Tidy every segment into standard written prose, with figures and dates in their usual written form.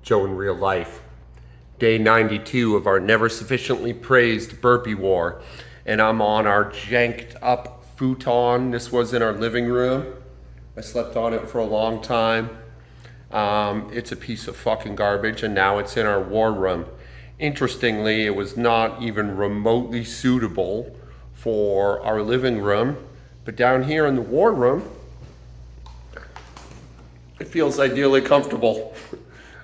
Joe in real life. Day 92 of our never sufficiently praised burpee war. And I'm on our janked up futon. This was in our living room. I slept on it for a long time. It's a piece of fucking garbage, and now it's in our war room. Interestingly, it was not even remotely suitable for our living room, but down here in the war room, it feels ideally comfortable.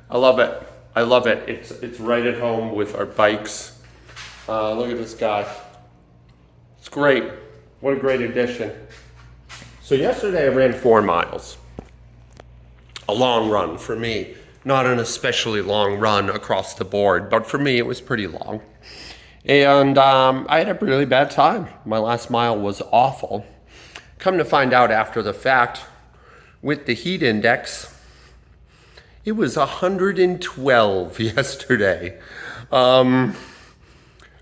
I love it. I love it. It's right at home with our bikes. Look at this guy. It's great. What a great addition. So yesterday I ran 4 miles. A long run for me. Not an especially long run across the board, but for me it was pretty long. And I had a really bad time. My last mile was awful. Come to find out after the fact, with the heat index, it was 112 yesterday.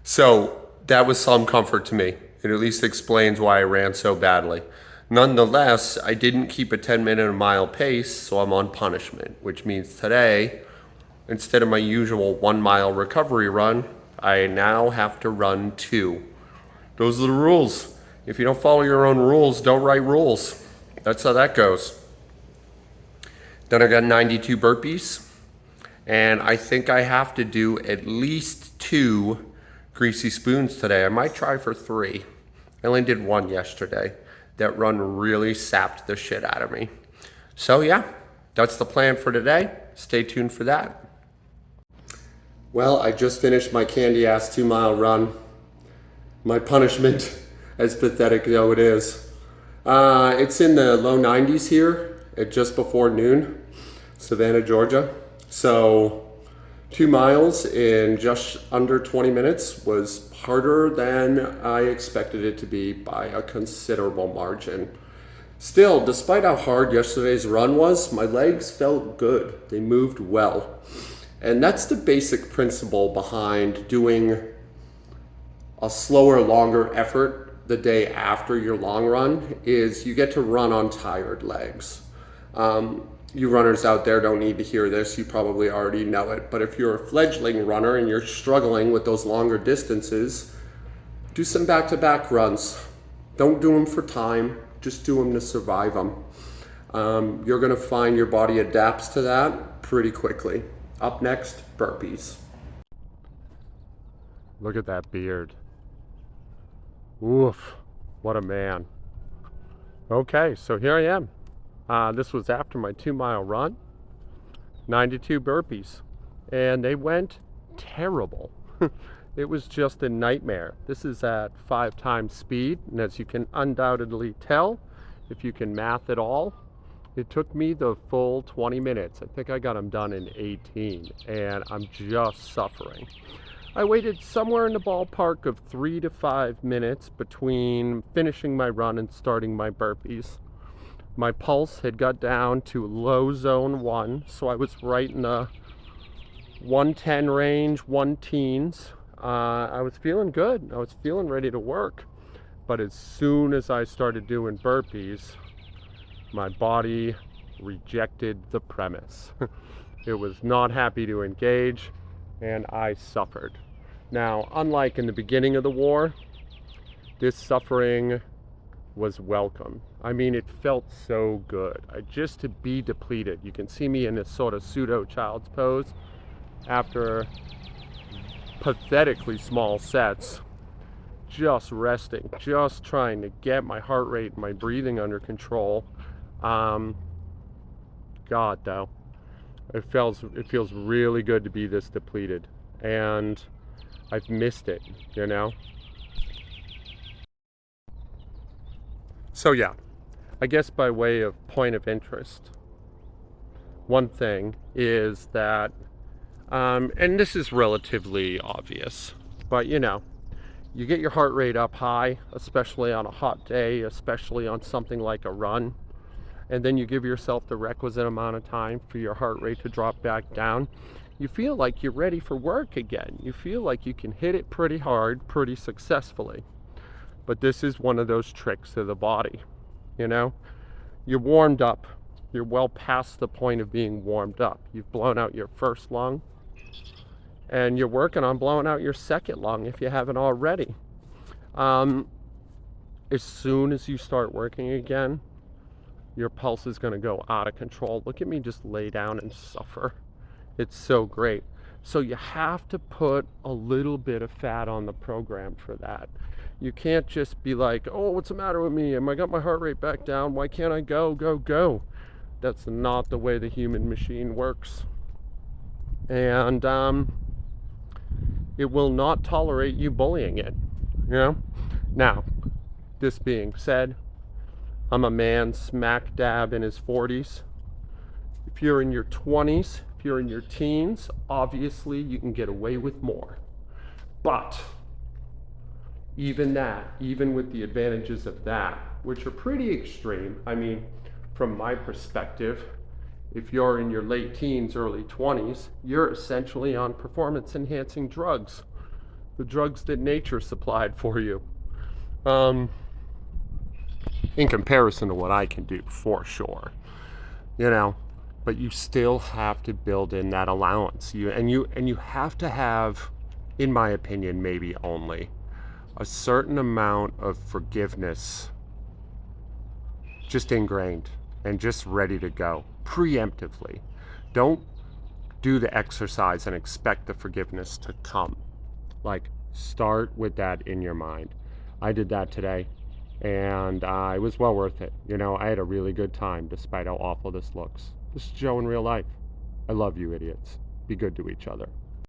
So that was some comfort to me. It at least explains why I ran so badly. Nonetheless, I didn't keep a 10-minute a mile pace, so I'm on punishment, which means today, instead of my usual 1 mile recovery run, I now have to run 2. Those are the rules. If you don't follow your own rules, don't write rules. That's how that goes. Then I got 92 burpees, and I think I have to do at least 2 greasy spoons today. I might try for 3. I only did 1 yesterday. That run really sapped the shit out of me. So yeah, that's the plan for today. Stay tuned for that. Well, I just finished my candy ass 2 mile run. My punishment, as pathetic though it is. It's in the low 90s here at just before noon, Savannah, Georgia. So 2 miles in just under 20 minutes was harder than I expected it to be by a considerable margin. Still, despite how hard yesterday's run was, my legs felt good. They moved well. And that's the basic principle behind doing a slower, longer effort the day after your long run, is you get to run on tired legs. You runners out there don't need to hear this, you probably already know it, but if you're a fledgling runner and you're struggling with those longer distances, do some back-to-back runs. Don't do them for time, just do them to survive them. You're gonna find your body adapts to that pretty quickly. Up next, burpees. Look at that beard. Oof, what a man. Okay, so here I am. This was after my 2 mile run, 92 burpees, and they went terrible. It was just a nightmare. This is at 5 times speed, and as you can undoubtedly tell, if you can math it all, it took me the full 20 minutes. I think I got them done in 18, and I'm just suffering. I waited somewhere in the ballpark of 3 to 5 minutes between finishing my run and starting my burpees. My pulse had got down to low zone 1, so I was right in the 110 range, 1 teens. I was feeling good. I was feeling ready to work. But as soon as I started doing burpees, my body rejected the premise. It was not happy to engage, and I suffered. Now, unlike in the beginning of the war, this suffering was welcome. I mean, it felt so good. Just to be depleted. You can see me in this sort of pseudo child's pose after pathetically small sets, just resting, just trying to get my heart rate and my breathing under control. God, though, it feels really good to be this depleted, and I've missed it, you know. So yeah, I guess by way of point of interest, one thing is that, and this is relatively obvious, but you know, you get your heart rate up high, especially on a hot day, especially on something like a run, and then you give yourself the requisite amount of time for your heart rate to drop back down. You feel like you're ready for work again. You feel like you can hit it pretty hard, pretty successfully. But this is one of those tricks of the body, you know? You're warmed up, You're well past the point of being warmed up. You've blown out your first lung, and you're working on blowing out your second lung if you haven't already. As soon as you start working again, your pulse is going to go out of control. Look at me just lay down and suffer. It's so great. So you have to put a little bit of fat on the program for that. You can't just be like, oh, what's the matter with me? Am I got my heart rate back down? Why can't I go? That's not the way the human machine works. And it will not tolerate you bullying it, you know? Now, this being said, I'm a man smack dab in his 40s. If you're in your 20s, if you're in your teens, obviously you can get away with more. But even that, even with the advantages of that, which are pretty extreme, I mean, from my perspective, if you're in your late teens, early 20s, you're essentially on performance enhancing drugs, the drugs that nature supplied for you. In comparison to what I can do, for sure, you know, but you still have to build in that allowance. You have to have, in my opinion, maybe only a certain amount of forgiveness just ingrained and just ready to go preemptively. Don't do the exercise and expect the forgiveness to come. Like, start with that in your mind. I did that today, and it was well worth it. You know, I had a really good time despite how awful this looks. This is Joe in real life. I love you, idiots. Be good to each other.